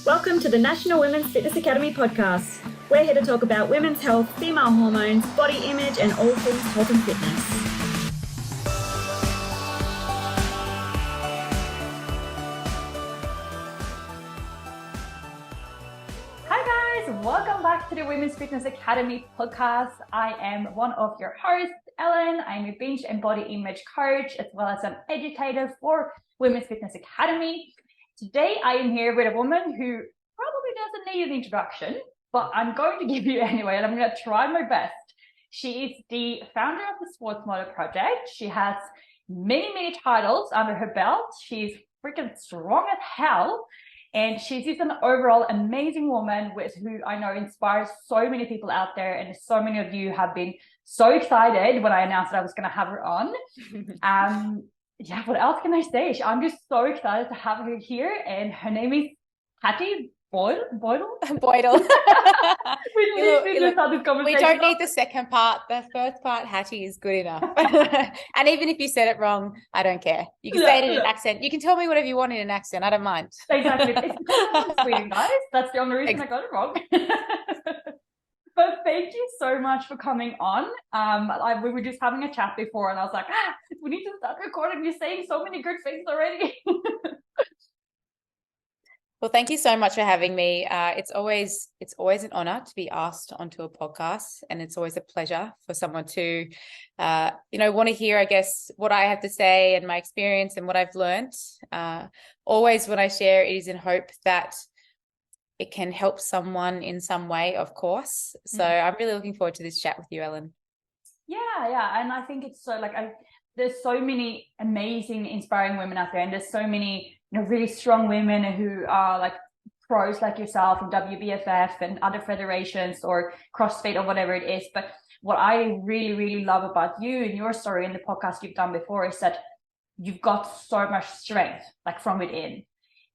Welcome to the National Women's Fitness Academy podcast. We're here to talk about women's health, female hormones, body image, and all things health and fitness. Hi guys, welcome back to the Women's Fitness Academy podcast. I am one of your hosts, Ellen. I'm a binge and body image coach as well as an educator for Women's Fitness Academy. Today I am here with a woman who probably doesn't need an introduction, but I'm going to give you anyway, and I'm going to try my best. She is the founder of the Sports Model Project. She has many titles under her belt. She's freaking strong as hell. And she's just an overall amazing woman with who I know inspires so many people out there. And so many of you have been so excited when I announced that I was going to have her on. Yeah, what else can I say? I'm just so excited to have her here. And her name is Hattie Boydle. Boydle. We literally just had this conversation. We don't need the second part. The first part, Hattie, is good enough. And even if you said it wrong, I don't care. You can say it in an accent. You can tell me whatever you want in an accent. I don't mind. Exactly. It's because I'm Sweden, guys. That's the only reason I got it wrong. But thank you so much for coming on. We were just having a chat before, and I was like, we need to start recording. You're saying so many good things already. Well, thank you so much for having me. It's always an honor to be asked onto a podcast, and it's always a pleasure for someone to, want to hear, I guess, what I have to say and my experience and what I've learned. Always when I share, it is in hope that it can help someone in some way, of course. So I'm really looking forward to this chat with you, Ellen. Yeah. And I think it's so there's so many amazing, inspiring women out there, and there's so many, really strong women who are like pros like yourself in WBFF and other federations or CrossFit or whatever it is. But what I really love about you and your story and the podcast you've done before is that you've got so much strength, like from within.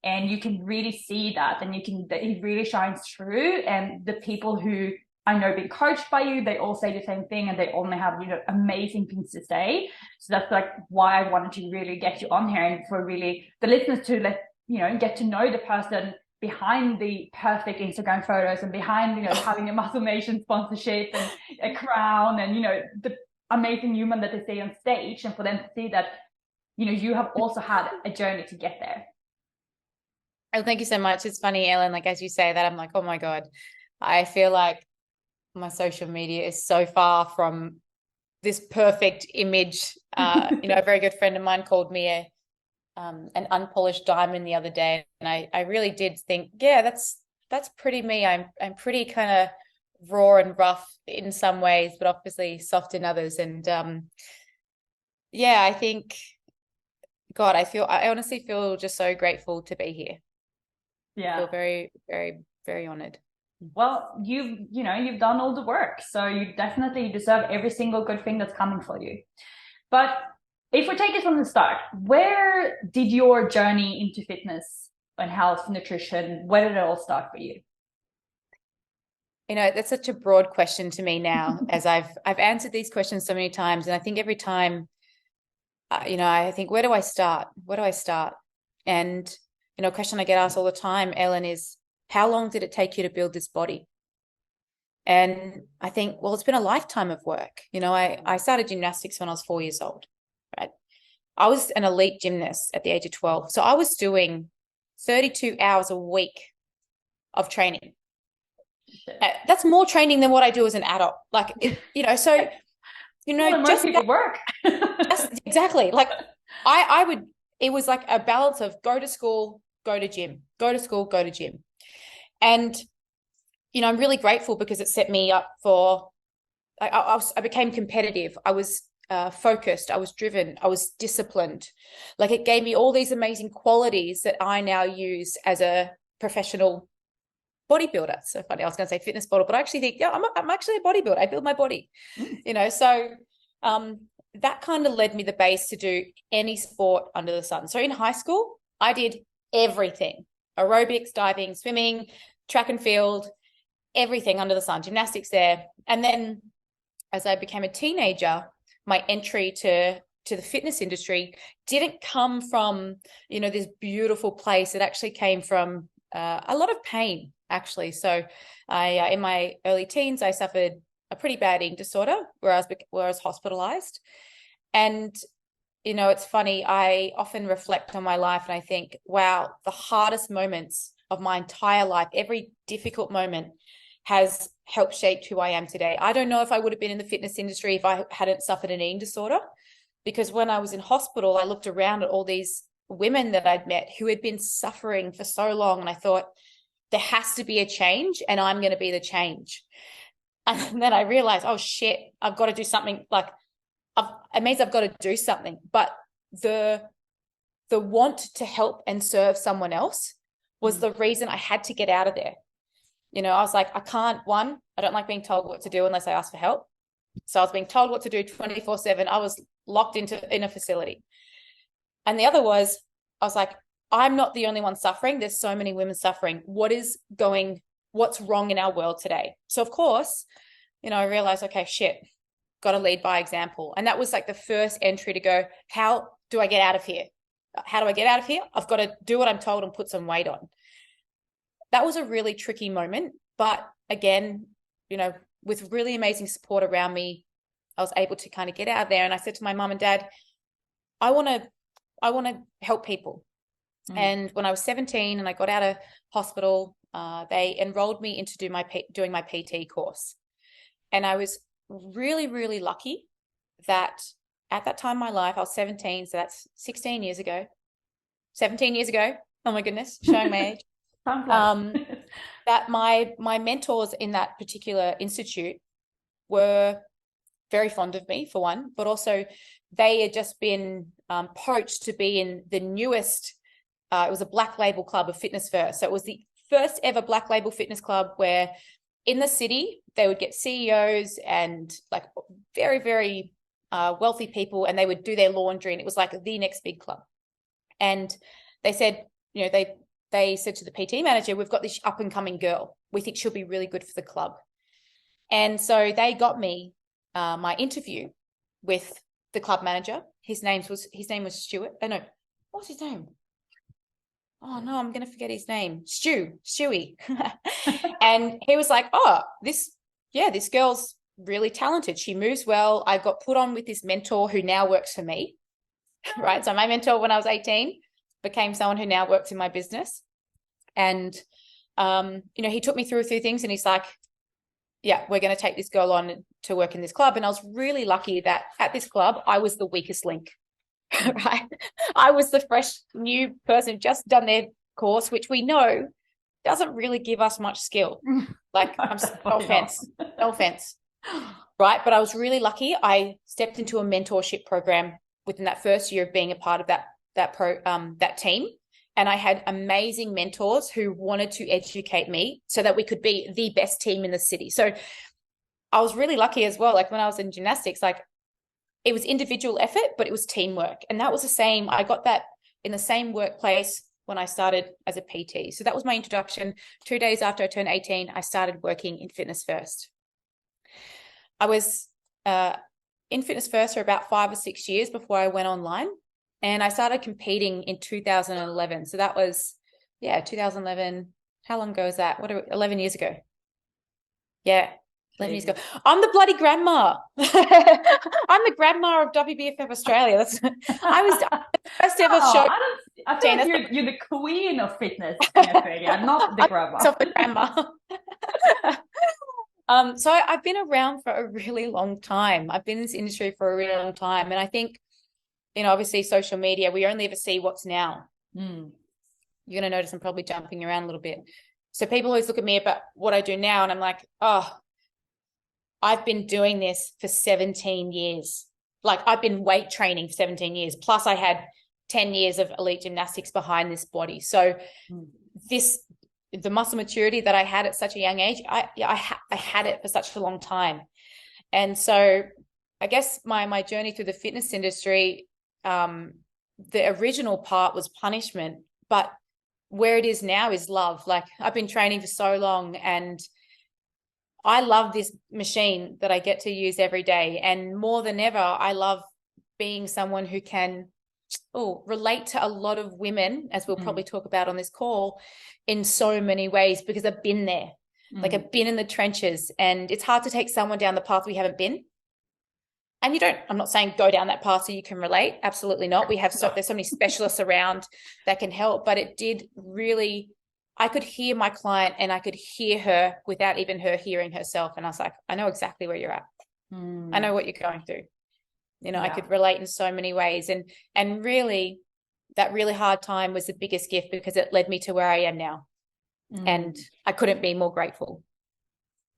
And you can really see that, and it really shines through. And the people who I know been coached by you, they all say the same thing, and they only have, amazing things to say. So that's like why I wanted to really get you on here, and for really the listeners to get to know the person behind the perfect Instagram photos and behind, having a Muscle Nation sponsorship and a crown and, the amazing human that they see on stage, and for them to see that, you have also had a journey to get there. Oh, thank you so much. It's funny, Ellen, like as you say that, I'm like, oh my God, I feel like my social media is so far from this perfect image. A very good friend of mine called me an unpolished diamond the other day, and I really did think, yeah, that's pretty me. I'm pretty kind of raw and rough in some ways, but obviously soft in others. And I think, God, I honestly feel just so grateful to be here. Yeah, I feel very, very, very honored. Well, you've done all the work, so you definitely deserve every single good thing that's coming for you. But if we take it from the start, where did your journey into fitness and health, nutrition, where did it all start for you? That's such a broad question to me now, as I've answered these questions so many times, and I think every time, I think, where do I start? And a question I get asked all the time, Ellen, is, how long did it take you to build this body? And I think, well, it's been a lifetime of work. I started gymnastics when I was 4 years old, right? I was an elite gymnast at the age of 12. So I was doing 32 hours a week of training. That's more training than what I do as an adult. Most people work. Exactly. It was like a balance of go to school, go to gym, go to school, go to gym. And, I'm really grateful because it set me up for, I became competitive. I was focused. I was driven. I was disciplined. Like, it gave me all these amazing qualities that I now use as a professional bodybuilder. So funny, I was going to say fitness model, but I actually think, yeah, I'm actually a bodybuilder. I build my body, so that kind of led me the base to do any sport under the sun. So in high school, I did everything: aerobics, diving, swimming, track and field, everything under the sun, gymnastics there. And then as I became a teenager, my entry to the fitness industry didn't come from, this beautiful place. It actually came from a lot of pain, actually. So I, in my early teens, I suffered a pretty bad eating disorder where I was hospitalized. And, it's funny, I often reflect on my life and I think, wow, the hardest moments of my entire life, every difficult moment has helped shape who I am today. I don't know if I would have been in the fitness industry if I hadn't suffered an eating disorder, because when I was in hospital, I looked around at all these women that I'd met who had been suffering for so long. And I thought, there has to be a change and I'm going to be the change. And then I realized, oh shit, I've got to do something. Like, it means I've got to do something. But the want to help and serve someone else was the reason I had to get out of there. I was like, I don't like being told what to do unless I ask for help. So I was being told what to do 24/7. I was locked in a facility. And the other was, I was like, I'm not the only one suffering. There's so many women suffering. What's wrong in our world today? So of course, I realized, okay, shit, got to lead by example. And that was like the first entry to go, how do I get out of here? How do I get out of here? I've got to do what I'm told and put some weight on. That was a really tricky moment. But again, with really amazing support around me, I was able to kind of get out of there. And I said to my mum and dad, I want to help people. And when I was 17 and I got out of hospital, they enrolled me into doing my PT course. And I was really, really lucky that at that time in my life, I was 17. So that's 17 years ago. Oh my goodness, showing my age. That my mentors in that particular institute were very fond of me, for one, but also they had just been poached to be in the newest, it was a black label club of Fitness First. So it was the first ever black label fitness club where in the city, they would get CEOs and like very, very wealthy people, and they would do their laundry, and it was like the next big club. And they said, they said to the PT manager, we've got this up and coming girl. We think she'll be really good for the club. And so they got me my interview with the club manager. His name was Stuart. Oh no, what's his name? Oh no, I'm going to forget his name. Stewie. And he was like, oh, this girl's really talented. She moves well. I got put on with this mentor who now works for me. Right. So my mentor when I was 18 became someone who now works in my business. And, he took me through a few things and he's like, yeah, we're going to take this girl on to work in this club. And I was really lucky that at this club, I was the weakest link. Right. I was the fresh new person, just done their course, which we know doesn't really give us much skill. Like, no offense. Right. But I was really lucky. I stepped into a mentorship program within that first year of being a part of that team. And I had amazing mentors who wanted to educate me so that we could be the best team in the city. So I was really lucky as well. Like when I was in gymnastics, like it was individual effort, but it was teamwork. And that was the same. I got that in the same workplace when I started as a PT. So that was my introduction. 2 days after I turned 18, I started working in Fitness First. I was in Fitness First for about 5 or 6 years before I went online. And I started competing in 2011. So that was, 2011. How long ago is that? 11 years ago. Yeah, 11 years ago. I'm the bloody grandma. I'm the grandma of WBFF Australia. I was the first ever show. I feel like you're the queen of fitness in Australia, not the grandma. The grandma. So I've been around for a really long time. I've been in this industry for a really long time. And I think, obviously social media, we only ever see what's now. You're going to notice I'm probably jumping around a little bit. So people always look at me about what I do now. And I'm like, oh, I've been doing this for 17 years. Like I've been weight training for 17 years. Plus I had 10 years of elite gymnastics behind this body. So the muscle maturity that I had at such a young age, I had it for such a long time. And so I guess my journey through the fitness industry, the original part was punishment, but where it is now is love. Like I've been training for so long and I love this machine that I get to use every day. And more than ever, I love being someone who can relate to a lot of women, as we'll probably talk about on this call, in so many ways, because I've been there. Like I've been in the trenches, and it's hard to take someone down the path we haven't been. And I'm not saying go down that path so you can relate. Absolutely not. There's so many specialists around that can help, but it did really, I could hear my client and I could hear her without even her hearing herself. And I was like, I know exactly where you're at. I know what you're going through. I could relate in so many ways. And really, that really hard time was the biggest gift, because it led me to where I am now. And I couldn't be more grateful.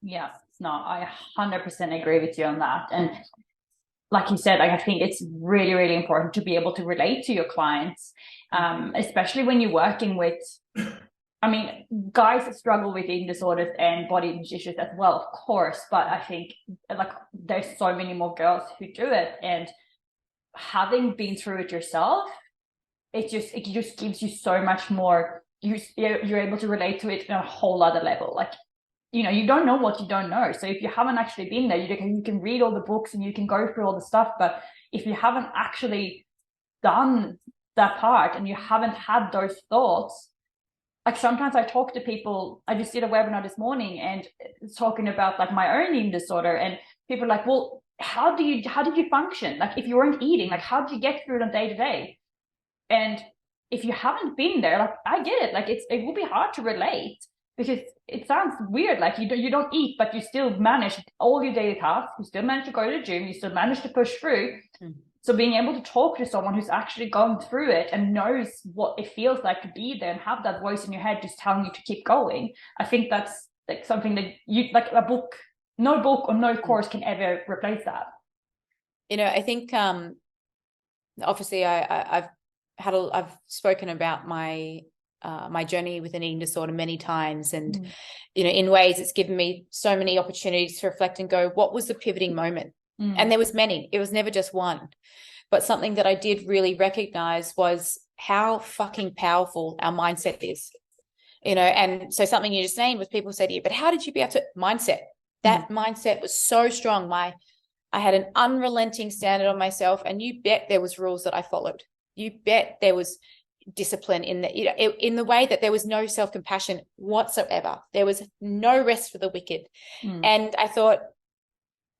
Yeah, no, I 100% agree with you on that. And like you said, I think it's really, really important to be able to relate to your clients, especially when you're working with, guys struggle with eating disorders and body image issues as well, of course. But I think like there's so many more girls who do it, and having been through it yourself, it just gives you so much more. You're able to relate to it on a whole other level. Like, you don't know what you don't know. So if you haven't actually been there, you can read all the books and you can go through all the stuff. But if you haven't actually done that part and you haven't had those thoughts, like sometimes I talk to people, I just did a webinar this morning and talking about like my own eating disorder, and people are like, well, how did you function? Like if you weren't eating, like how did you get through it on day to day? And if you haven't been there, like I get it, like it will be hard to relate, because it sounds weird, like you don't eat, but you still manage all your daily tasks, you still manage to go to the gym, you still manage to push through. So being able to talk to someone who's actually gone through it and knows what it feels like to be there and have that voice in your head just telling you to keep going, I think that's like something that no book or no course can ever replace that. I think obviously I've spoken about my journey with an eating disorder many times, and in ways it's given me so many opportunities to reflect and go, what was the pivoting moment? And there was many. It was never just one. But something that I did really recognize was how fucking powerful our mindset is. And so something you just named was, people say to you, but how did you be able to mindset? That mindset was so strong. I had an unrelenting standard on myself, and you bet there was rules that I followed. You bet there was discipline in the way that there was no self-compassion whatsoever. There was no rest for the wicked. And I thought,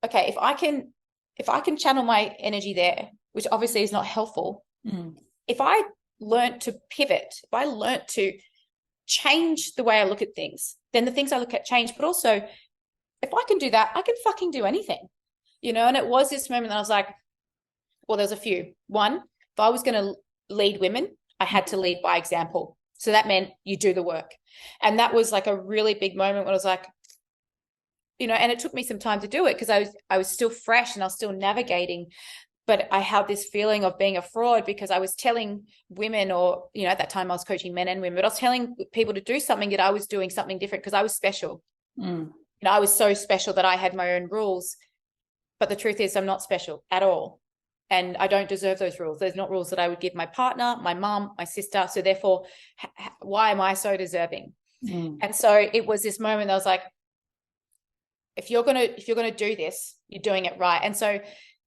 okay, if I can channel my energy there, which obviously is not helpful, if I learned to pivot, if I learned to change the way I look at things, then the things I look at change. But also, if I can do that, I can fucking do anything, and it was this moment that I was like, well, there's a few. One, if I was going to lead women, I had to lead by example. So that meant you do the work. And that was like a really big moment when I was like, and it took me some time to do it, because I was still fresh and I was still navigating, but I had this feeling of being a fraud, because I was telling women, or, at that time I was coaching men and women, but I was telling people to do something that I was doing something different because I was special. I was so special that I had my own rules, but the truth is I'm not special at all. And I don't deserve those rules. There's not rules that I would give my partner, my mom, my sister. So therefore, why am I so deserving? And so it was this moment that I was like, if you're gonna do this, you're doing it right. And so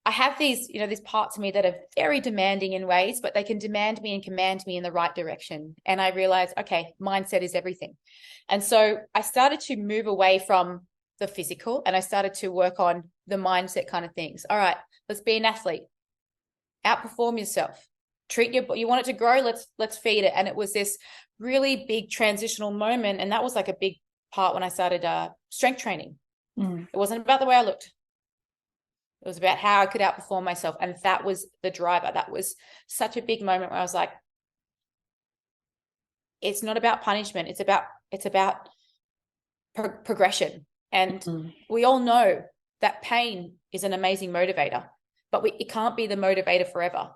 I have these parts of me that are very demanding in ways, but they can demand me and command me in the right direction. And I realized, okay, mindset is everything. And so I started to move away from the physical, and I started to work on the mindset kind of things. All right, let's be an athlete. Outperform yourself. You want it to grow, let's feed it. And it was this really big transitional moment. And that was like a big part when I started strength training. It wasn't about the way I looked. It was about how I could outperform myself. And that was the driver. That was such a big moment where I was like, it's not about punishment. It's about progression. And we all know that pain is an amazing motivator, but it can't be the motivator forever.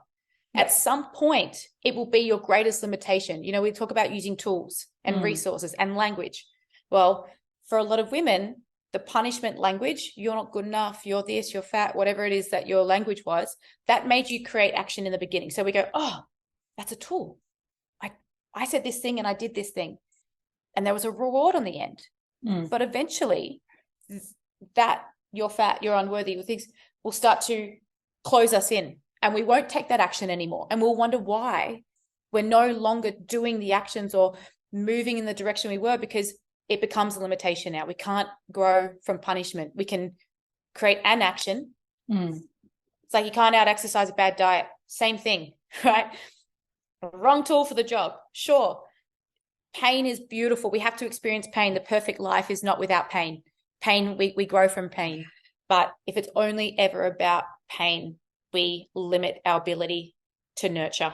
At some point, it will be your greatest limitation. We talk about using tools and resources and language. Well, for a lot of women, the punishment language, you're not good enough, you're this, you're fat, whatever it is that your language was, that made you create action in the beginning. So we go, oh, that's a tool. I said this thing and I did this thing. And there was a reward on the end. But eventually, that you're fat, you're unworthy, things will start to close us in. and we won't take that action anymore. And we'll wonder why we're no longer doing the actions or moving in the direction we were, because it becomes a limitation now. We can't grow from punishment. We can create an action. It's like you can't out-exercise a bad diet. Same thing, right? Wrong tool for the job. Sure. Pain is beautiful. We have to experience pain. The perfect life is not without pain. Pain, we grow from pain. But if it's only ever about pain, we limit our ability to nurture,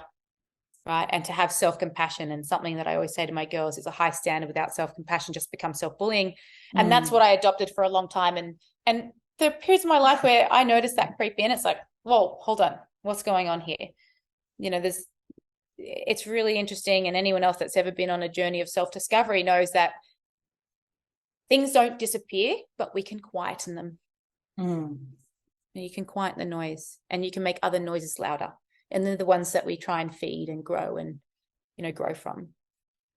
right? And to have self-compassion. And something that I always say to my girls is a high standard without self-compassion just becomes self-bullying. And that's what I adopted for a long time. And the periods of my life where I noticed that creep in, it's like, whoa, hold on. What's going on here? You know, it's really interesting. And anyone else that's ever been on a journey of self-discovery knows that things don't disappear, but we can quieten them. You can quieten the noise, and you can make other noises louder. And they're the ones that we try and feed and grow and, grow from.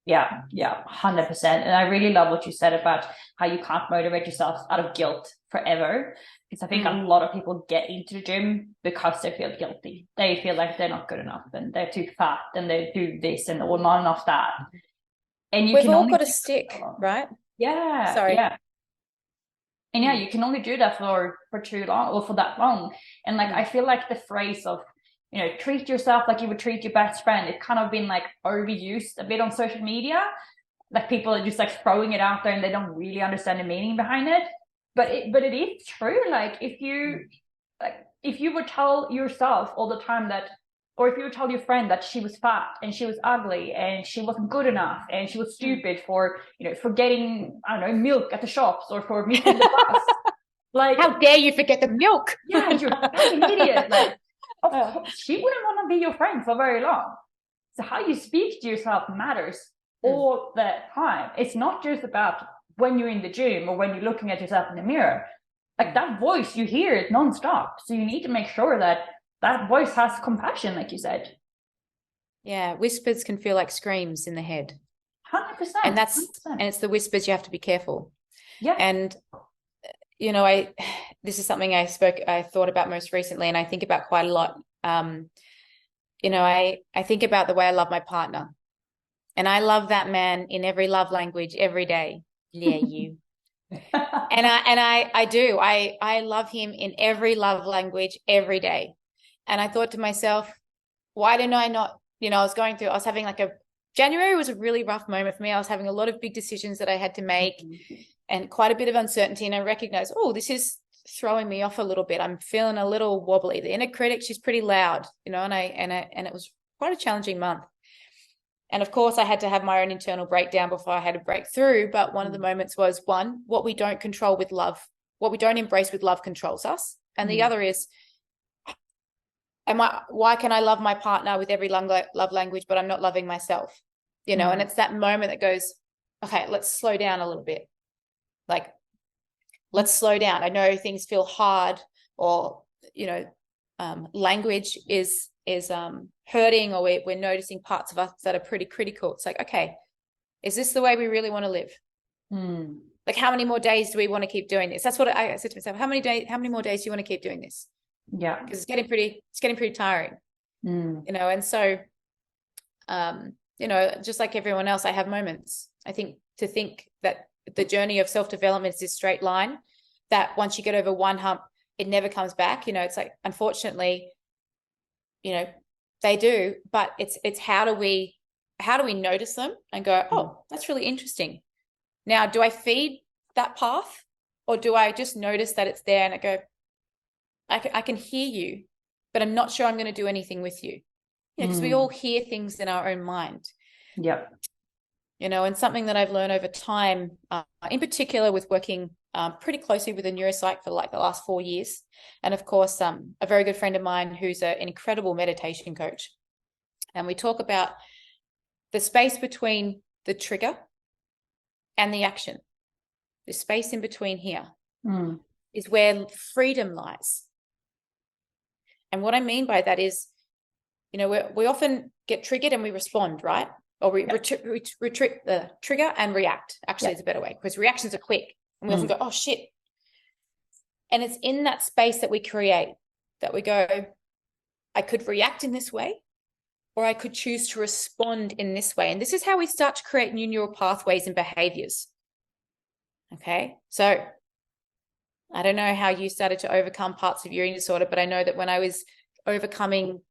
Yeah, 100%. And I really love what you said about how you can't motivate yourself out of guilt forever. Because I think a lot of people get into the gym because they feel guilty. They feel like they're not good enough and they're too fat and they do this and or not enough that. And we've all got a stick, right? Yeah. Sorry. Yeah. And yeah, you can only do that for too long or for that long. And like, I feel like the phrase of, treat yourself like you would treat your best friend, it's kind of been like overused a bit on social media. Like people are just like throwing it out there and they don't really understand the meaning behind it. But it is true. Like if you would tell yourself all the time that, or if you would tell your friend that she was fat and she was ugly and she wasn't good enough and she was stupid for, for getting, I don't know, milk at the shops or for missing the bus. Like, how dare you forget the milk? Yeah, you're an idiot. Like, she wouldn't want to be your friend for very long. So how you speak to yourself matters all the time. It's not just about when you're in the gym or when you're looking at yourself in the mirror. Like that voice, you hear it nonstop. So you need to make sure that voice has compassion, like you said. Yeah, whispers can feel like screams in the head. 100%. And 100%. and it's the whispers you have to be careful. Yeah. And this is something I thought about most recently, and I think about quite a lot. I think about the way I love my partner, and I love that man in every love language every day. Yeah, you. and I do. I love him in every love language every day. And I thought to myself, why didn't I not, I was having like January was a really rough moment for me. I was having a lot of big decisions that I had to make and quite a bit of uncertainty. And I recognized, this is throwing me off a little bit. I'm feeling a little wobbly. The inner critic, she's pretty loud, and it was quite a challenging month. And of course I had to have my own internal breakdown before I had a breakthrough. But one of the moments was, one, what we don't control with love, what we don't embrace with love controls us. And the other is, why can I love my partner with every love language, but I'm not loving myself? And it's that moment that goes, okay, let's slow down a little bit. Like, let's slow down. I know things feel hard, or, language is hurting, or we're noticing parts of us that are pretty critical. It's like, okay, is this the way we really want to live? Like, how many more days do we want to keep doing this? That's what I said to myself. How many more days do you want to keep doing this? Yeah. Because it's getting pretty tiring, and so, just like everyone else, I have moments. I think that the journey of self-development is this straight line that once you get over one hump, it never comes back. It's like, unfortunately, they do, but it's how do we notice them and go, oh, that's really interesting. Now, do I feed that path, or do I just notice that it's there and I go, I can hear you, but I'm not sure I'm going to do anything with you. Because we all hear things in our own mind. Yep. And something that I've learned over time, in particular with working pretty closely with a neuropsych for like the last 4 years. And of course, a very good friend of mine who's an incredible meditation coach. And we talk about the space between the trigger and the action. The space in between here is where freedom lies. And what I mean by that is, we often get triggered and we respond, right? Or we trigger and react. Actually, it's a better way, because reactions are quick. And we often go, oh, shit. And it's in that space that we create that we go, I could react in this way, or I could choose to respond in this way. And this is how we start to create new neural pathways and behaviors. Okay. So I don't know how you started to overcome parts of your eating disorder, but I know that when I was overcoming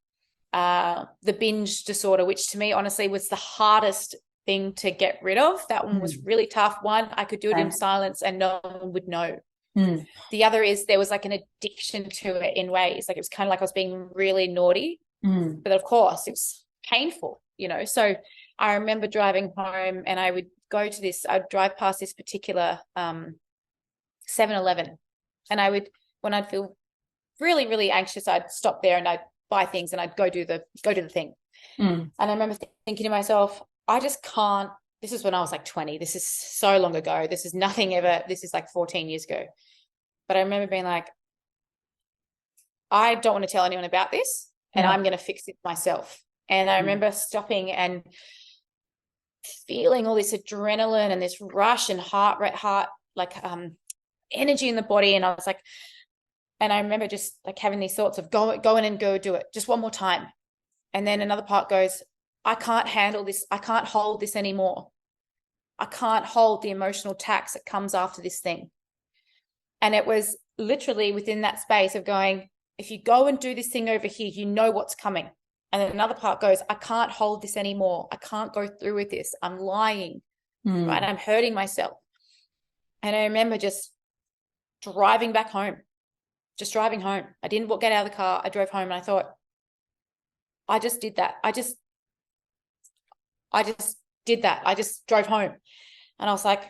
the binge disorder, which to me, honestly, was the hardest thing to get rid of. That one was really tough. One, I could do it in silence and no one would know. The other is there was like an addiction to it in ways. Like it was kind of like I was being really naughty, but of course it was painful, you know? So I remember driving home and I would go to this, I'd drive past this particular 7-Eleven, and I would, when I'd feel really, really anxious, I'd stop there and I'd buy things and I'd go do the thing. And I remember thinking to myself, I just can't, this is when I was like 20. This is so long ago. This is nothing ever. This is like 14 years ago. But I remember being like, I don't want to tell anyone about this and I'm going to fix it myself. And I remember stopping and feeling all this adrenaline and this rush and heart like energy in the body. And I was like, and I remember just like having these thoughts of go in and go do it just one more time. And then another part goes, I can't handle this. I can't hold this anymore. I can't hold the emotional tax that comes after this thing. And it was literally within that space of going, if you go and do this thing over here, you know what's coming. And then another part goes, I can't hold this anymore. I can't go through with this. I'm lying, right? I'm hurting myself. And I remember just driving back home, just driving home. I didn't get out of the car. I drove home and I thought, I just did that. I just did that. I just drove home. And I was like,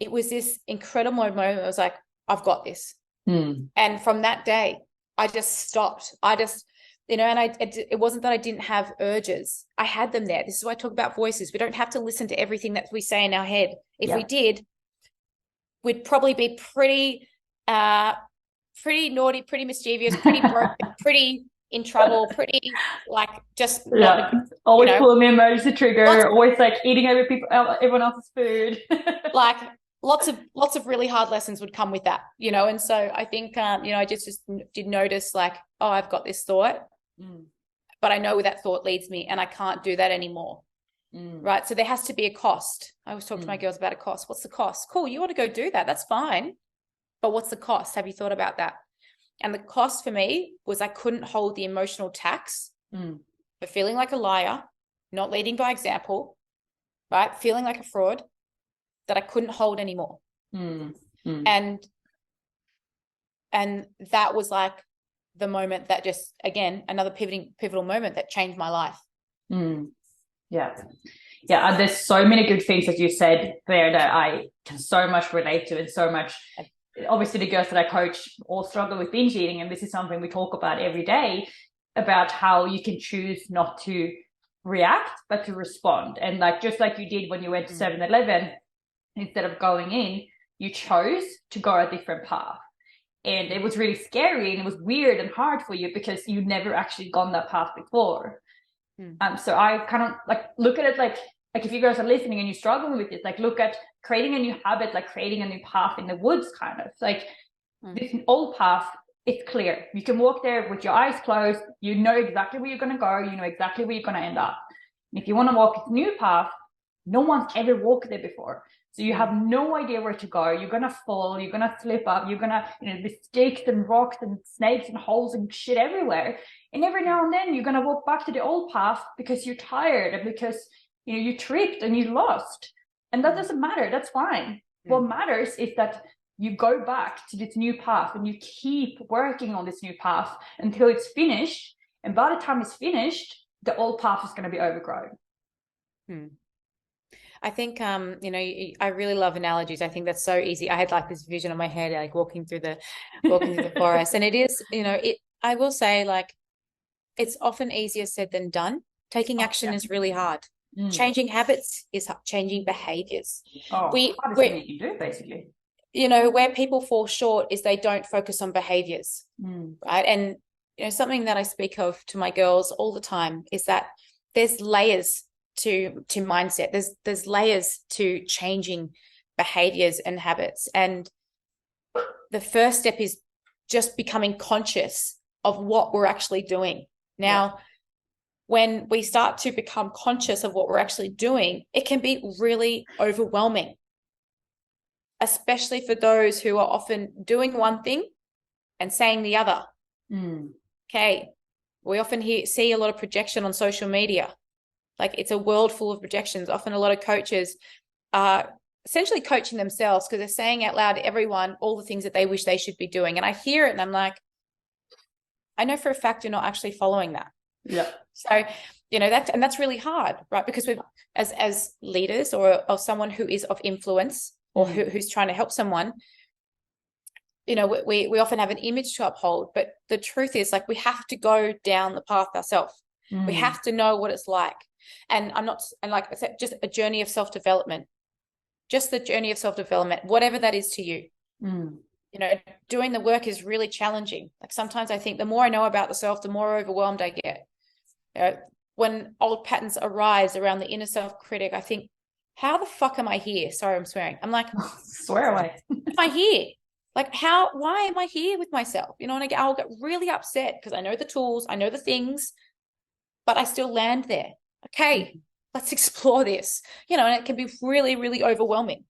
it was this incredible moment. I was like, I've got this. And from that day, I just stopped. I just, you know, and it wasn't that I didn't have urges. I had them there. This is why I talk about voices. We don't have to listen to everything that we say in our head. If we did, we'd probably be pretty naughty, pretty mischievous, pretty broke, pretty in trouble, pretty like just always pulling the emergency trigger, always like eating over everyone else's food. Like lots of really hard lessons would come with that, you know. And so I think you know, I just did notice like, oh, I've got this thought, but I know where that thought leads me and I can't do that anymore. Right. So there has to be a cost. I always talk to my girls about a cost. What's the cost? Cool, you want to go do that, that's fine, but what's the cost? Have you thought about that? And the cost for me was I couldn't hold the emotional tax for feeling like a liar, not leading by example, right? Feeling like a fraud that I couldn't hold anymore. And that was like the moment that just, again, another pivotal moment that changed my life. Yeah. There's so many good things that you said there that I can so much relate to, and so much. Obviously, the girls that I coach all struggle with binge eating, and this is something we talk about every day, about how you can choose not to react, but to respond. And like, just like you did when you went to 7-Eleven, instead of going in, you chose to go a different path. And it was really scary and it was weird and hard for you because you'd never actually gone that path before. So I kind of like look at it like if you guys are listening and you're struggling with it, like look at creating a new habit, like creating a new path in the woods, kind of like this old path. It's clear. You can walk there with your eyes closed. You know exactly where you're going to go. You know exactly where you're going to end up. And if you want to walk this new path, no one's ever walked there before. So you have no idea where to go. You're going to fall. You're going to slip up. You're going to, there's sticks and rocks and snakes and holes and shit everywhere. And every now and then you're going to walk back to the old path because you're tired and because, you tripped and you lost. And that doesn't matter. That's fine. What matters is that you go back to this new path and you keep working on this new path until it's finished. And by the time it's finished, the old path is going to be overgrown. I think, I really love analogies. I think that's so easy. I had like this vision in my head, like walking through the forest. And it is, I will say, like, it's often easier said than done. Taking action is really hard. Changing habits is changing behaviors. Hardest thing you can do, basically. Where people fall short is they don't focus on behaviors, right? And, something that I speak of to my girls all the time is that there's layers to mindset. There's layers to changing behaviors and habits. And the first step is just becoming conscious of what we're actually doing. Now, when we start to become conscious of what we're actually doing, it can be really overwhelming, especially for those who are often doing one thing and saying the other. Okay. We often see a lot of projection on social media. Like, it's a world full of projections. Often a lot of coaches are essentially coaching themselves because they're saying out loud to everyone all the things that they wish they should be doing. And I hear it and I'm like, I know for a fact you're not actually following that. Yeah. So, that's really hard, right? Because we've, as leaders or someone who is of influence or who's trying to help someone, we often have an image to uphold, but the truth is, like, we have to go down the path ourselves. We have to know what it's like. And like I said, just a journey of self-development, just the journey of self-development, whatever that is to you. Doing the work is really challenging. Like, sometimes I think the more I know about the self, the more overwhelmed I get. When old patterns arise around the inner self-critic, I think, how the fuck am I here? Sorry, I'm swearing. I'm like, swear away. am I here? Like, why am I here with myself? And I'll get really upset because I know the tools, I know the things, but I still land there. Okay, let's explore this, and it can be really, really overwhelming,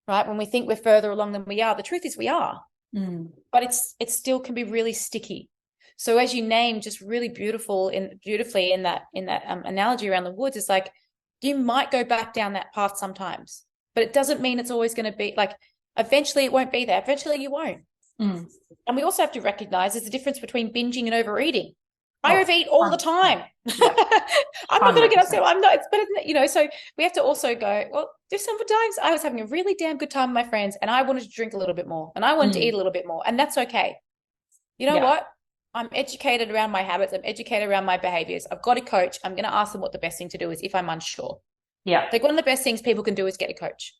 right? When we think we're further along than we are, the truth is we are, but it still can be really sticky. So as you named just really beautifully in that analogy around the woods, it's like, you might go back down that path sometimes, but it doesn't mean it's always going to be like, eventually it won't be there. Eventually you won't. And we also have to recognize there's a difference between binging and overeating. I overeat all the time. I'm not going to get upset. I'm not, but so we have to also go, well, there's sometimes I was having a really damn good time with my friends and I wanted to drink a little bit more and I wanted to eat a little bit more, and that's okay. You know what? I'm educated around my habits. I'm educated around my behaviors. I've got a coach. I'm going to ask them what the best thing to do is if I'm unsure. Yeah. Like, one of the best things people can do is get a coach.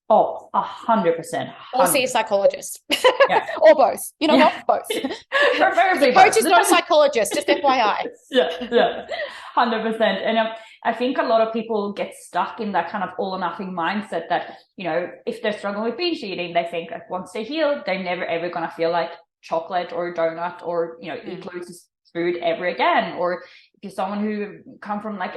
Oh, 100%. Or see a psychologist. Or both. Not both. The coach is not a psychologist, just FYI. Yeah. 100%. And I think a lot of people get stuck in that kind of all or nothing mindset that, if they're struggling with binge eating, they think that once they heal, they're never ever going to feel like chocolate or donut or, eat loads of food ever again. Or if you're someone who come from like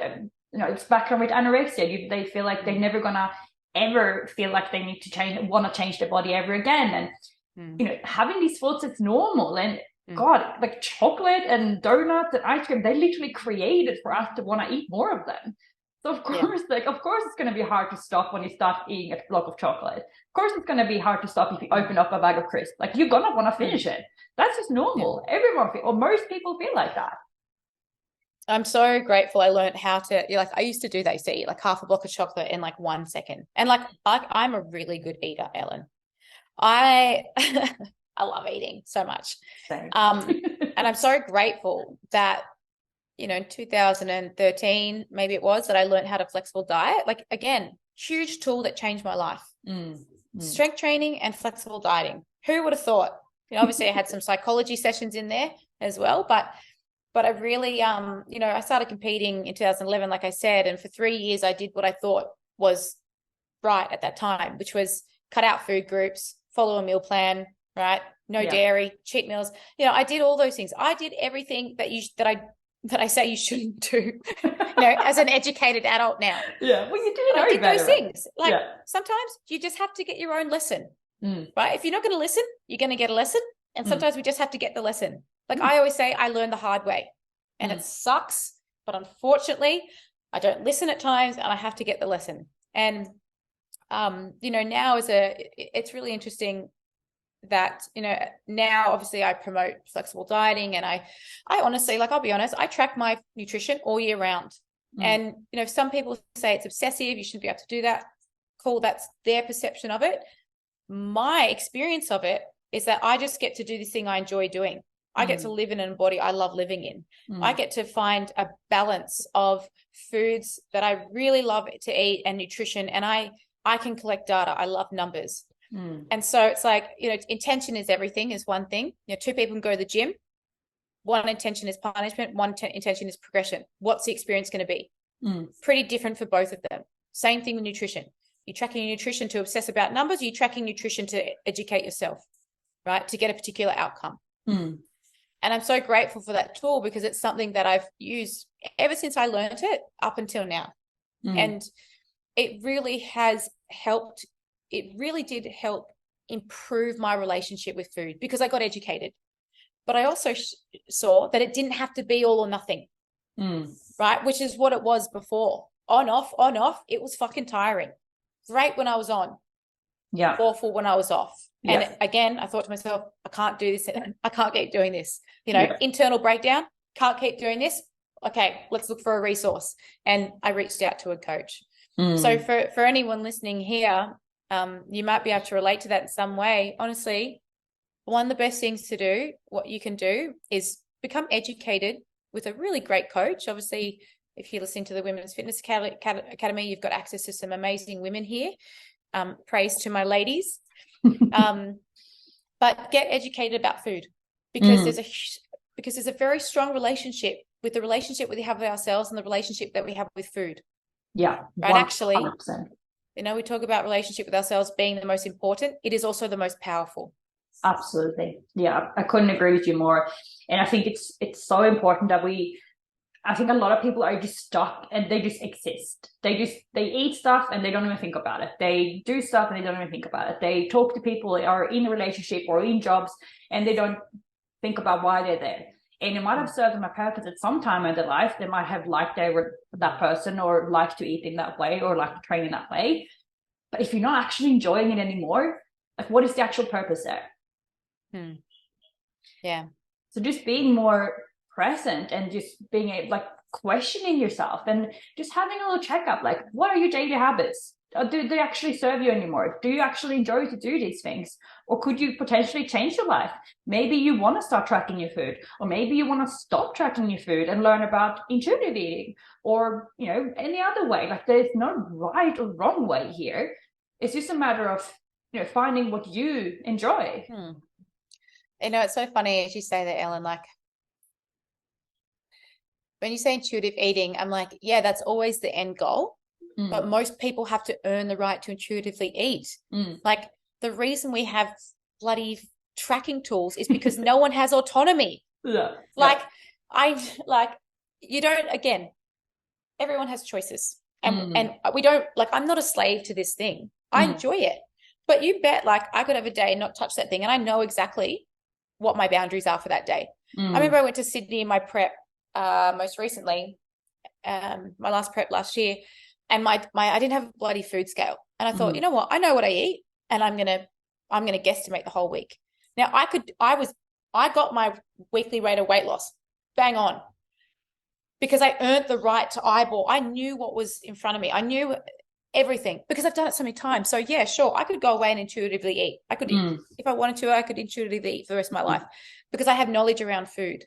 it's background with anorexia, they feel like they're never going to ever feel like they need to want to change their body ever again. And having these thoughts, it's normal. And God, like chocolate and donuts and ice cream, they literally created for us to want to eat more of them. So of course it's going to be hard to stop when you start eating a block of chocolate. Of course it's going to be hard to stop if you open up a bag of crisps. Like, you're going to want to finish it. That's just normal. Everyone or most people feel like that. I'm so grateful I learned how to, I used to do that, eat like half a block of chocolate in like 1 second. And I'm a really good eater, Ellen. I love eating so much. Same. And I'm so grateful that, in 2013, maybe it was, that I learned how to flexible diet. Like, again, huge tool that changed my life. Strength training and flexible dieting. Who would have thought? Obviously I had some psychology sessions in there as well, but I really, I started competing in 2011, like I said, and for 3 years I did what I thought was right at that time, which was cut out food groups, follow a meal plan, right? No dairy, cheat meals. I did all those things. I did everything that I say you shouldn't do, as an educated adult now. Yeah, well, you do know I did better. those things. Like, sometimes you just have to get your own lesson, right? If you're not going to listen, you're going to get a lesson. And sometimes we just have to get the lesson. Like I always say, I learned the hard way, and it sucks, but unfortunately I don't listen at times and I have to get the lesson. And, now it's really interesting that, now obviously I promote flexible dieting, and I honestly, I'll be honest, I track my nutrition all year round. And, some people say it's obsessive, you shouldn't be able to do that. Cool. That's their perception of it. My experience of it is that I just get to do this thing I enjoy doing. I get to live in a body I love living in. I get to find a balance of foods that I really love to eat and nutrition. And I can collect data. I love numbers. And so it's like, intention is everything is one thing. Two people can go to the gym. One intention is punishment. One intention is progression. What's the experience going to be? Pretty different for both of them. Same thing with nutrition. You're tracking your nutrition to obsess about numbers. You're tracking nutrition to educate yourself, right? To get a particular outcome. And I'm so grateful for that tool because it's something that I've used ever since I learned it up until now. And it really has helped. It really did help improve my relationship with food because I got educated. But I also saw that it didn't have to be all or nothing, right? Which is what it was before. On, off, on, off. It was fucking tiring. Great when I was on. Yeah. Awful when I was off. Yeah. And again, I thought to myself, I can't do this. I can't keep doing this. You know, internal breakdown, can't keep doing this. Okay, let's look for a resource. And I reached out to a coach. So for anyone listening here, you might be able to relate to that in some way. Honestly, one of the best things to do, what you can do is become educated with a really great coach. Obviously, if you're listening to the Women's Fitness Academy, you've got access to some amazing women here. Praise to my ladies. But get educated about food because there's a very strong relationship with the relationship we have with ourselves and the relationship that we have with food. Yeah. Right. 100%. Actually, you know, we talk about relationship with ourselves being the most important. It is also the most powerful. Absolutely. Yeah. I couldn't agree with you more. And I think it's so important that I think a lot of people are just stuck and they just exist. They eat stuff and they don't even think about it. They do stuff and they don't even think about it. They talk to people or are in a relationship or in jobs and they don't think about why they're there. And it might have served them a purpose at some time in their life. They might have liked that person or liked to eat in that way or like to train in that way. But if you're not actually enjoying it anymore, like what is the actual purpose there? Yeah. So just being more present and just being like questioning yourself and just having a little checkup, like what are your daily habits? Do they actually serve you anymore? Do you actually enjoy to do these things? Or could you potentially change your life? Maybe you want to start tracking your food, or maybe you want to stop tracking your food and learn about intuitive eating, or any other way. Like there's no right or wrong way here. It's just a matter of finding what you enjoy. It's so funny as you say that, Ellen, like when you say intuitive eating, I'm like, yeah, that's always the end goal. But most people have to earn the right to intuitively eat. Like the reason we have bloody tracking tools is because no one has autonomy. You don't, again, everyone has choices. And we don't, like, I'm not a slave to this thing. I enjoy it. But you bet, like, I could have a day and not touch that thing. And I know exactly what my boundaries are for that day. I remember I went to Sydney in my prep most recently, my last prep last year. And my I didn't have a bloody food scale. And I thought, you know what? I know what I eat and I'm gonna guesstimate the whole week. Now I got my weekly rate of weight loss bang on because I earned the right to eyeball. I knew what was in front of me. I knew everything because I've done it so many times. So yeah, sure. I could go away and intuitively eat. I could, if I wanted to, I could intuitively eat for the rest of my life because I have knowledge around food.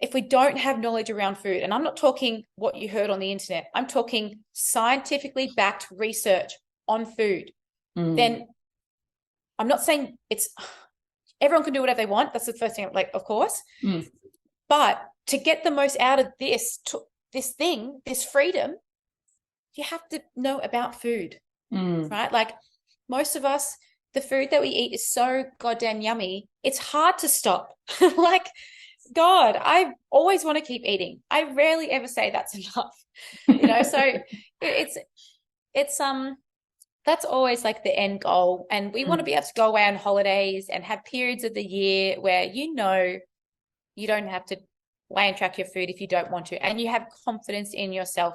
If we don't have knowledge around food, and I'm not talking what you heard on the internet, I'm talking scientifically backed research on food, then I'm not saying everyone can do whatever they want. That's the first thing, like, of course. But to get the most out of this freedom, you have to know about food, right? Like most of us, the food that we eat is so goddamn yummy. It's hard to stop. Like, God, I always want to keep eating. I rarely ever say that's enough, so it's that's always like the end goal. And we want to be able to go away on holidays and have periods of the year where, you don't have to weigh and track your food if you don't want to. And you have confidence in yourself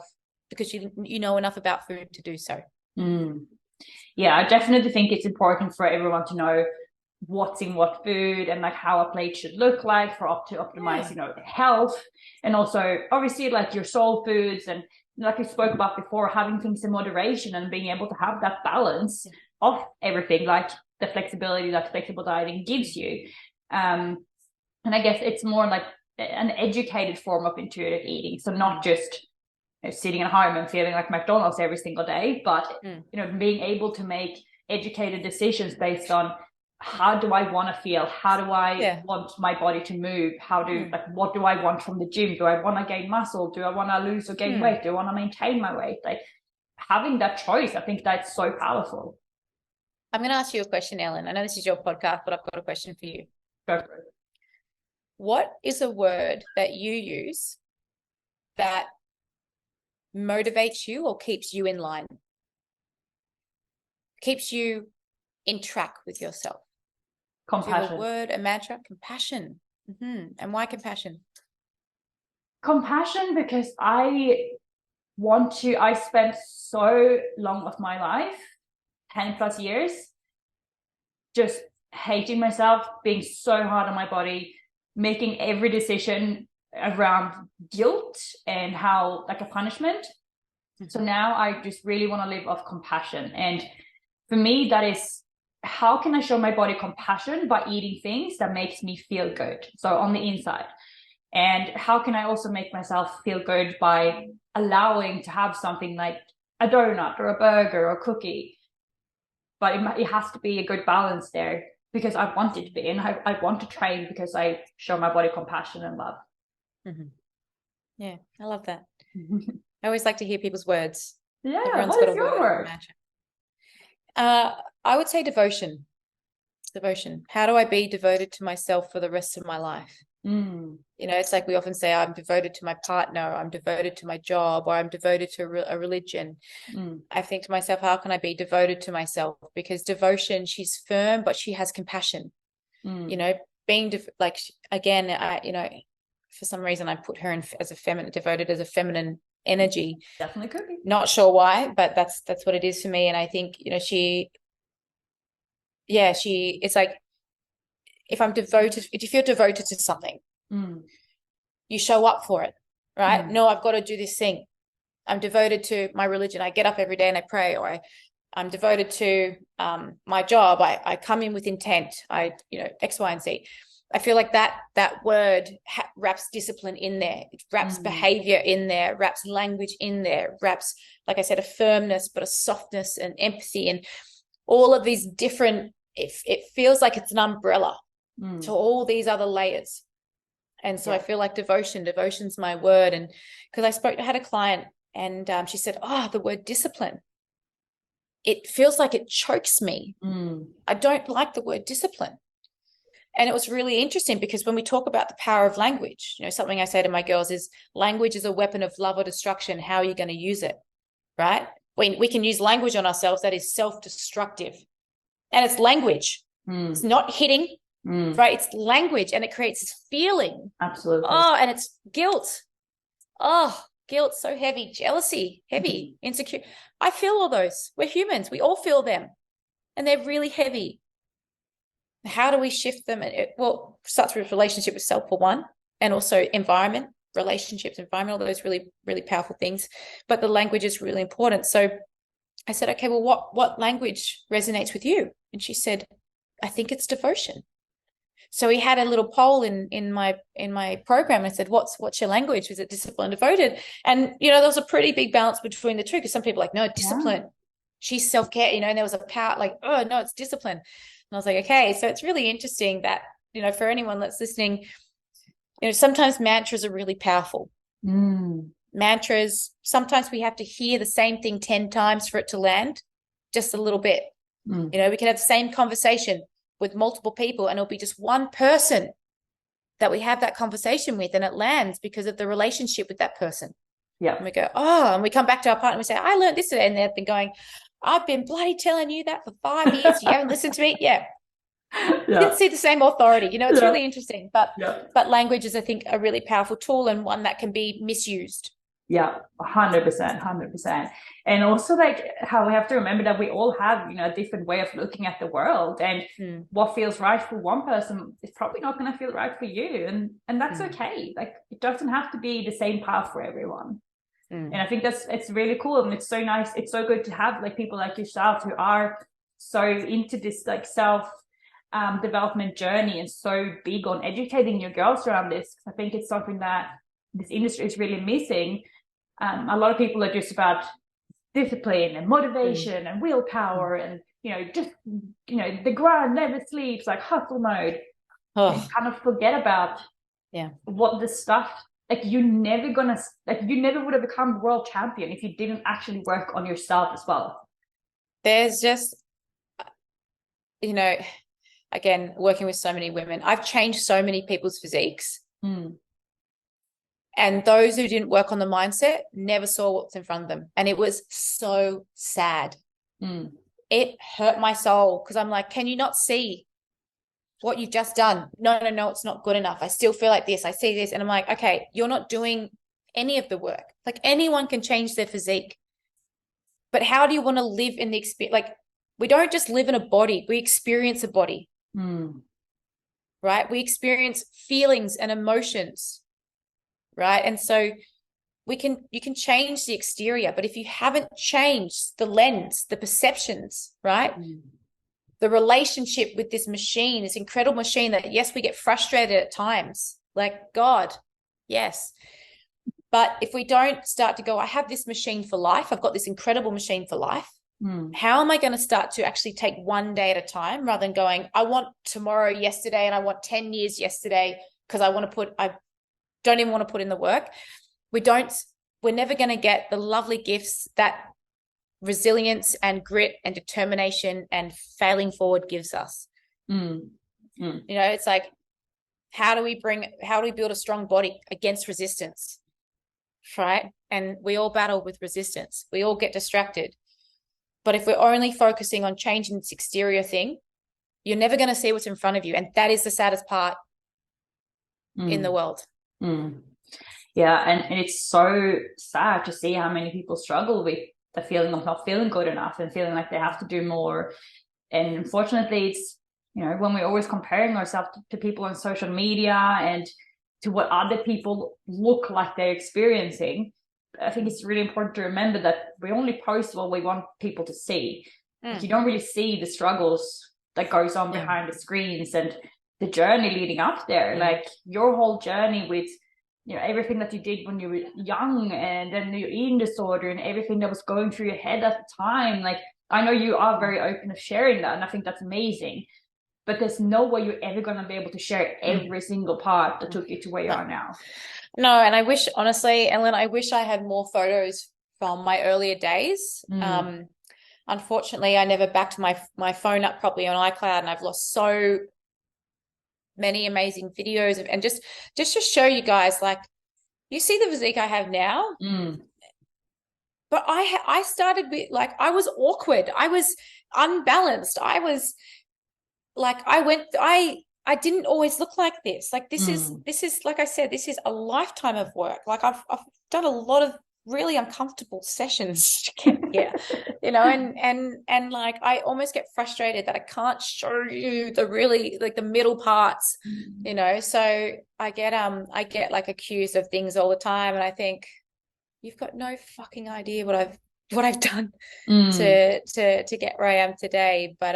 because you know enough about food to do so. Yeah, I definitely think it's important for everyone to know what's in what food and like how a plate should look like to optimize health, and also obviously like your soul foods, and like we spoke about before, having things in moderation and being able to have that balance of everything, like the flexibility that flexible dieting gives you. And I guess it's more like an educated form of intuitive eating, so not just sitting at home and feeling like McDonald's every single day, but being able to make educated decisions based on how do I want to feel? How do I want my body to move? What do I want from the gym? Do I want to gain muscle? Do I want to lose or gain weight? Do I want to maintain my weight? Like having that choice, I think that's so powerful. I'm going to ask you a question, Ellen. I know this is your podcast, but I've got a question for you. Go for it. what is a word that you use that motivates you or keeps you in line, keeps you in track with yourself? Compassion. Do you have a word, a mantra? Compassion. And why compassion? Compassion, because I spent so long of my life, 10 plus years, just hating myself, being so hard on my body, making every decision around guilt and how, like, a punishment. So now I just really want to live off compassion. And for me, that is, how can I show my body compassion? By eating things that makes me feel good, so on the inside. And how can I also make myself feel good by allowing to have something like a donut or a burger or a cookie? But it has to be a good balance there, because I want it to be, and I want to train because I show my body compassion and love. Yeah, I love that. I always like to hear people's words. Yeah, Everyone's what got is your word? I would say devotion. Devotion. How do I be devoted to myself for the rest of my life? It's like we often say, I'm devoted to my partner, I'm devoted to my job, or I'm devoted to a religion. I think to myself, how can I be devoted to myself? Because devotion, she's firm, but she has compassion. Being again, for some reason I put her in as a feminine, devoted as a feminine energy. Definitely could be. Not sure why, but that's what it is for me. And I think, it's like, if you're devoted to something, you show up for it, right? No, I've got to do this thing. I'm devoted to my religion. I get up every day and I pray, or I'm devoted to my job. I come in with intent. X, Y, and Z. I feel like that word wraps discipline in there. It wraps behavior in there, wraps language in there, wraps, like I said, a firmness, but a softness and empathy, and all of these different, it feels like it's an umbrella to all these other layers. And so I feel like devotion's my word. And because I had a client, and she said, the word discipline, it feels like it chokes me. I don't like the word discipline. And it was really interesting, because when we talk about the power of language, something I say to my girls is, language is a weapon of love or destruction. How are you going to use it? Right? We can use language on ourselves that is self-destructive. And it's language. It's not hitting, right? It's language, and it creates this feeling. Absolutely. And it's guilt. Guilt, so heavy. Jealousy, heavy. Insecure. I feel all those. We're humans. We all feel them. And they're really heavy. How do we shift them? Starts with relationship with self, for one, and also environment, relationships, environment, all those really, really powerful things. But the language is really important. So I said, okay, well, what language resonates with you? And she said, I think it's devotion. So we had a little poll in my program. I said, what's your language? Was it discipline, devoted? And there was a pretty big balance between the two, because some people are like, no, discipline. Yeah. She's self-care, and there was a power, like, oh no, it's discipline. And I was like, okay. So it's really interesting that, for anyone that's listening, sometimes mantras are really powerful. Mantras, sometimes we have to hear the same thing 10 times for it to land, just a little bit. We can have the same conversation with multiple people, and it'll be just one person that we have that conversation with, and it lands because of the relationship with that person. Yeah. And we go, and we come back to our partner and we say, I learned this today. And they've been going, I've been bloody telling you that for 5 years. You haven't listened to me. Yeah. You didn't see the same authority. It's really interesting. But language is, I think, a really powerful tool, and one that can be misused. Yeah, 100%. And also, like, how we have to remember that we all have, a different way of looking at the world, and what feels right for one person is probably not going to feel right for you. And that's okay. Like, it doesn't have to be the same path for everyone. And I think it's really cool, and it's so nice. It's so good to have, like, people like yourself who are so into this, like, self development journey, and so big on educating your girls around this. I think it's something that this industry is really missing. A lot of people are just about discipline and motivation and willpower, and the grind never sleeps, like hustle mode. And kind of forget about what the stuff, like, you never would have become world champion if you didn't actually work on yourself as well. There's just again, working with so many women, I've changed so many people's physiques. And those who didn't work on the mindset never saw what's in front of them. And it was so sad. It hurt my soul because I'm like, can you not see what you've just done? No, it's not good enough. I still feel like this. I see this. And I'm like, okay, you're not doing any of the work. Like, anyone can change their physique. But how do you want to live in the experience? Like, we don't just live in a body. We experience a body. Right? We experience feelings and emotions. Right. And so you can change the exterior, but if you haven't changed the lens, the perceptions, right? The relationship with this machine, this incredible machine that, yes, we get frustrated at times, like, God, yes. But if we don't start to go, I have this machine for life, I've got this incredible machine for life. How am I going to start to actually take one day at a time rather than going, I want tomorrow yesterday and I want 10 years yesterday because I don't even want to put in the work. We're never going to get the lovely gifts that resilience and grit and determination and failing forward gives us. You know, it's like, how do we build a strong body against resistance? Right? And we all battle with resistance. We all get distracted. But if we're only focusing on changing this exterior thing, you're never going to see what's in front of you. And that is the saddest part in the world. Yeah, and it's so sad to see how many people struggle with the feeling of not feeling good enough and feeling like they have to do more. And unfortunately, it's, you know, when we're always comparing ourselves to people on social media and to what other people look like they're experiencing, I think it's really important to remember that we only post what we want people to see. Like, you don't really see the struggles that goes on behind the screens and the journey leading up there. Like, your whole journey with, you know, everything that you did when you were young, and then your eating disorder and everything that was going through your head at the time. Like, I know you are very open of sharing that, and I think that's amazing. But there's no way you're ever going to be able to share every single part that took you to where you are now. No, and I wish, honestly, Ellen, I wish I had more photos from my earlier days. Unfortunately, I never backed my phone up properly on iCloud, and I've lost so many amazing videos and just to show you guys, like, you see the physique I have now, but I started with, like, I was awkward, I was unbalanced, I was like, I didn't always look like this. Like, this is like I said, this is a lifetime of work. Like, I've done a lot of really uncomfortable sessions to get here, you know, and like, I almost get frustrated that I can't show you the really, like, the middle parts, you know. So I get like accused of things all the time, and I think, you've got no fucking idea what I've done to get where I am today. But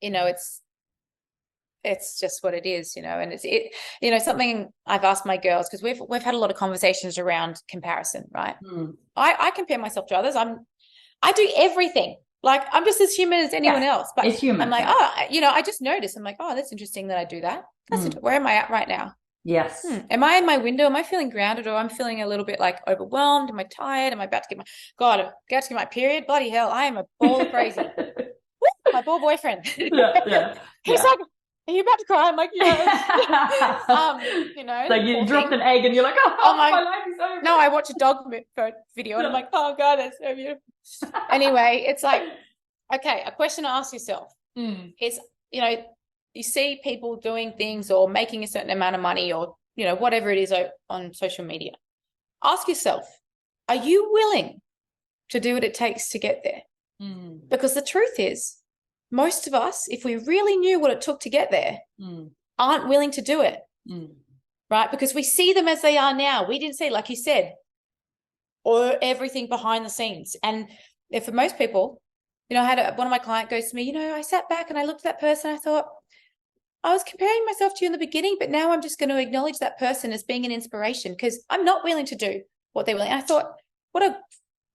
you know, it's just what it is, you know. And you know, something I've asked my girls, because we've had a lot of conversations around comparison, right? I compare myself to others. I do everything. Like, I'm just as human as anyone else, but it's human. I'm like, oh, you know, I just noticed. I'm like, oh, that's interesting that I do that. Where am I at right now? Yes. Am I in my window? Am I feeling grounded, or I'm feeling a little bit like overwhelmed? Am I tired? Am I about to get my period? Bloody hell, I am a ball of crazy. My poor boyfriend. He's like, are you about to cry? I'm like, yes. You know, like, you dropped an egg and you're like, oh my life is over. No, I watch a dog video and I'm like, oh God, that's so beautiful. Anyway, it's like, okay, a question to ask yourself is, you know, you see people doing things or making a certain amount of money, or, you know, whatever it is on social media. Ask yourself, are you willing to do what it takes to get there? Because the truth is, most of us, if we really knew what it took to get there, aren't willing to do it, right? Because we see them as they are now. We didn't see, like you said, or everything behind the scenes. And for most people, you know, I had one of my clients goes to me, you know, I sat back and I looked at that person. I thought, I was comparing myself to you in the beginning, but now I'm just going to acknowledge that person as being an inspiration, because I'm not willing to do what they're willing. I thought, what a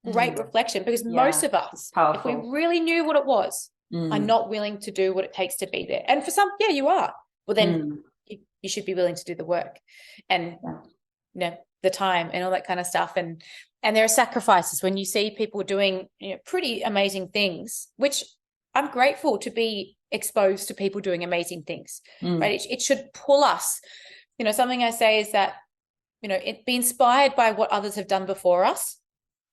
great reflection, because most of us, if we really knew what it was, are not willing to do what it takes to be there. And for some, you are. Well, then you should be willing to do the work and, you know, the time and all that kind of stuff. And there are sacrifices when you see people doing, you know, pretty amazing things, which I'm grateful to be exposed to people doing amazing things, right? It should pull us. Something I say is that, be inspired by what others have done before us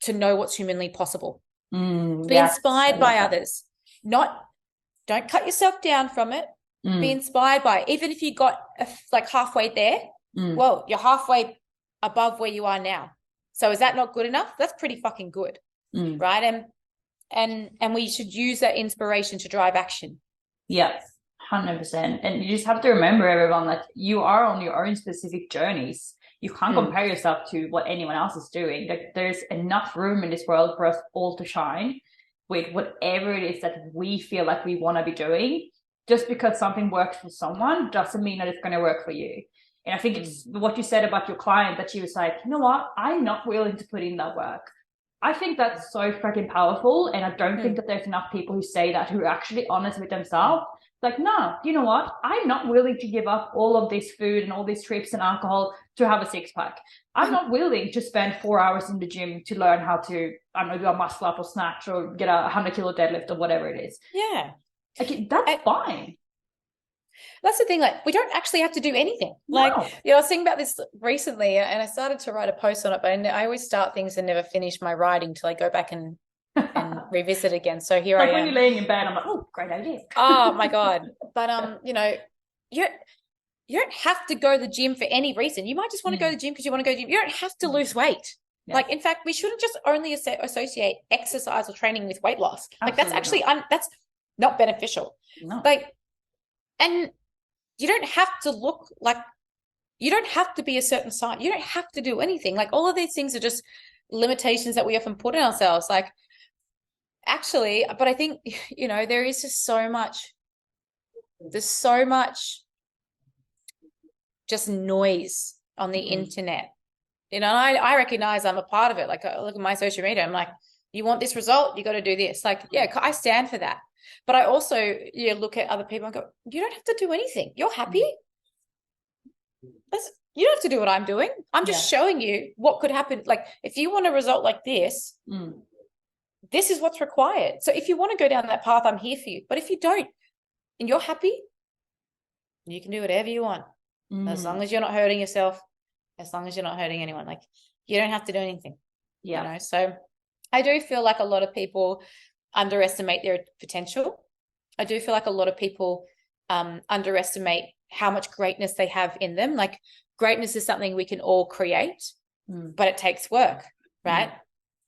to know what's humanly possible. Be inspired by others. Don't cut yourself down from it. Be inspired by it. Even if you got like halfway there, well, you're halfway above where you are now. So is that not good enough? That's pretty fucking good, right? And we should use that inspiration to drive action. Yeah, 100%. And you just have to remember, everyone, that you are on your own specific journeys. You can't compare yourself to what anyone else is doing. Like, there's enough room in this world for us all to shine with whatever it is that we feel like we want to be doing. Just because something works for someone doesn't mean that it's going to work for you. And I think it's what you said about your client, that she was like, you know what, I'm not willing to put in that work. I think that's so freaking powerful. And I don't think that there's enough people who say that, who are actually honest with themselves. Like, no, you know what? I'm not willing to give up all of this food and all these trips and alcohol to have a six-pack. I'm not willing to spend 4 hours in the gym to learn how to, I don't know, do a muscle up or snatch or get a 100-kilo deadlift or whatever it is. Yeah. Like, that's fine. That's the thing. Like, we don't actually have to do anything. No. Like, I was thinking about this recently, and I started to write a post on it, but I always start things and never finish my writing till I go back and revisit again. So here I am. Like when you're laying in bed, I'm like, oh, great idea. Oh my God. But you don't have to go to the gym for any reason. You might just want to go to the gym because you want to go to the gym. You don't have to lose weight. Yeah. Like, in fact, we shouldn't just only associate exercise or training with weight loss. Like, that's actually that's not beneficial. No. Like, and you don't have to look like, you don't have to be a certain size. You don't have to do anything. Like, all of these things are just limitations that we often put on ourselves. Like, actually, but I think, there is just there's so much just noise on the internet. And I recognize I'm a part of it. Like, I look at my social media, I'm like, you want this result, you got to do this. Like, yeah, I stand for that. But I also look at other people and go, you don't have to do anything. You're happy. You don't have to do what I'm doing. I'm just showing you what could happen. Like, if you want a result like this, this is what's required. So if you want to go down that path, I'm here for you. But if you don't and you're happy, you can do whatever you want. As long as you're not hurting yourself, as long as you're not hurting anyone. Like, you don't have to do anything. Yeah. So I do feel like a lot of people underestimate their potential. I do feel like a lot of people underestimate how much greatness they have in them. Like, greatness is something we can all create, but it takes work, right?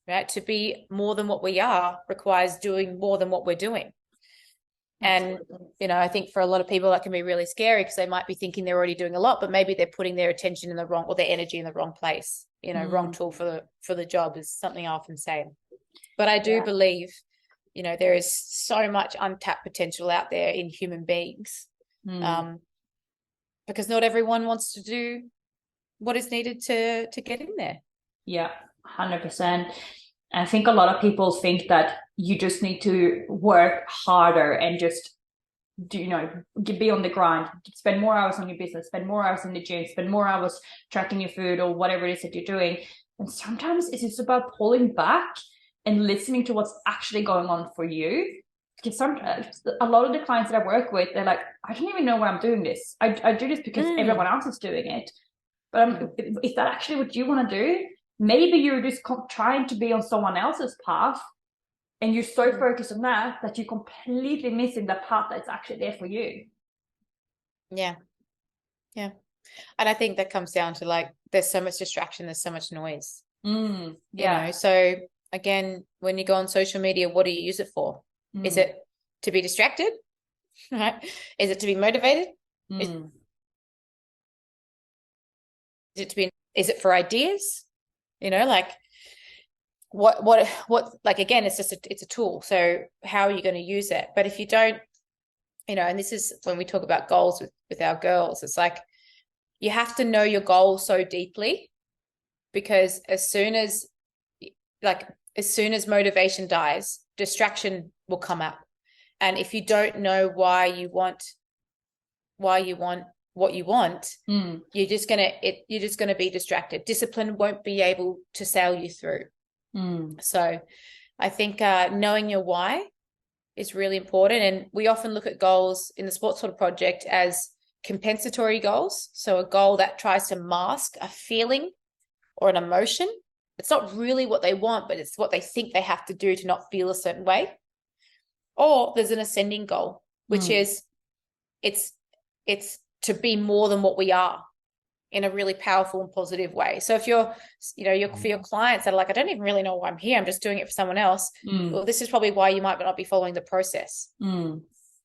Right? To be more than what we are requires doing more than what we're doing. And, I think for a lot of people that can be really scary, because they might be thinking they're already doing a lot, but maybe they're putting their attention in the wrong, or their energy in the wrong place. Wrong tool for the job is something I often say. But I do believe, there is so much untapped potential out there in human beings, because not everyone wants to do what is needed to get in there. Yeah, 100%. I think a lot of people think that you just need to work harder and just be on the grind, spend more hours on your business, spend more hours in the gym, spend more hours tracking your food or whatever it is that you're doing. And sometimes it's just about pulling back and listening to what's actually going on for you. Because a lot of the clients that I work with, they're like, I don't even know why I'm doing this. I do this because everyone else is doing it. But is that actually what you want to do? Maybe you're just trying to be on someone else's path, and you're so focused on that you're completely missing the path that's actually there for you. Yeah. And I think that comes down to, like, there's so much distraction, there's so much noise. So again, when you go on social media, what do you use it for? Is it to be distracted? Right? Is it to be motivated? Is it for ideas? Like, what like, again, it's a tool. So how are you going to use it? But if you don't, and this is when we talk about goals with our girls, it's like, you have to know your goal so deeply, because as soon as motivation dies, distraction will come up. And if you don't know why you want what you want, you're just gonna be distracted. Discipline won't be able to sail you through. So I think knowing your why is really important. And we often look at goals in the Sports Sort of Project as compensatory goals. So a goal that tries to mask a feeling or an emotion. It's not really what they want, but it's what they think they have to do to not feel a certain way. Or there's an ascending goal, which is it's to be more than what we are in a really powerful and positive way. So if you're for your clients that are like, I don't even really know why I'm here, I'm just doing it for someone else. Well, this is probably why you might not be following the process.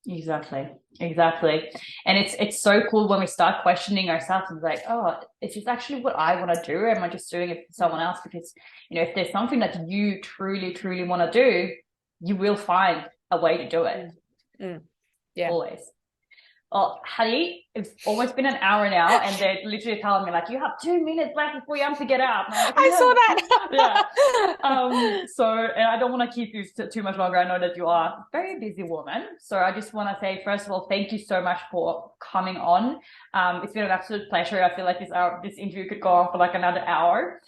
Exactly. And it's so cool when we start questioning ourselves and like, oh, is this actually what I want to do? Or am I just doing it for someone else? Because, if there's something that you truly, truly want to do, you will find a way to do it. Yeah. Always. Oh, Hattie, it's almost been an hour now, and they're literally telling me like, you have 2 minutes left before you have to get out. And I'm like, I saw that. And I don't want to keep you too much longer. I know that you are a very busy woman. So I just want to say, first of all, thank you so much for coming on. It's been an absolute pleasure. I feel like this interview could go on for like another hour.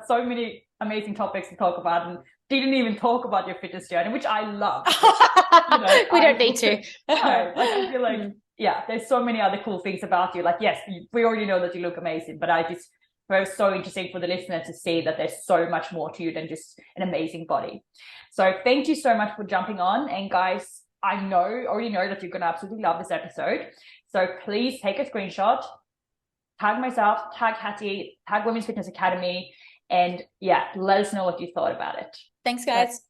So many amazing topics to talk about, and didn't even talk about your fitness journey, which I love. We don't need to. No, I feel like, there's so many other cool things about you. Like, yes, we already know that you look amazing, but it was so interesting for the listener to see that there's so much more to you than just an amazing body. So thank you so much for jumping on. And guys, I already know that you're going to absolutely love this episode. So please take a screenshot, tag myself, tag Hattie, tag Women's Fitness Academy, and let us know what you thought about it. Thanks, guys.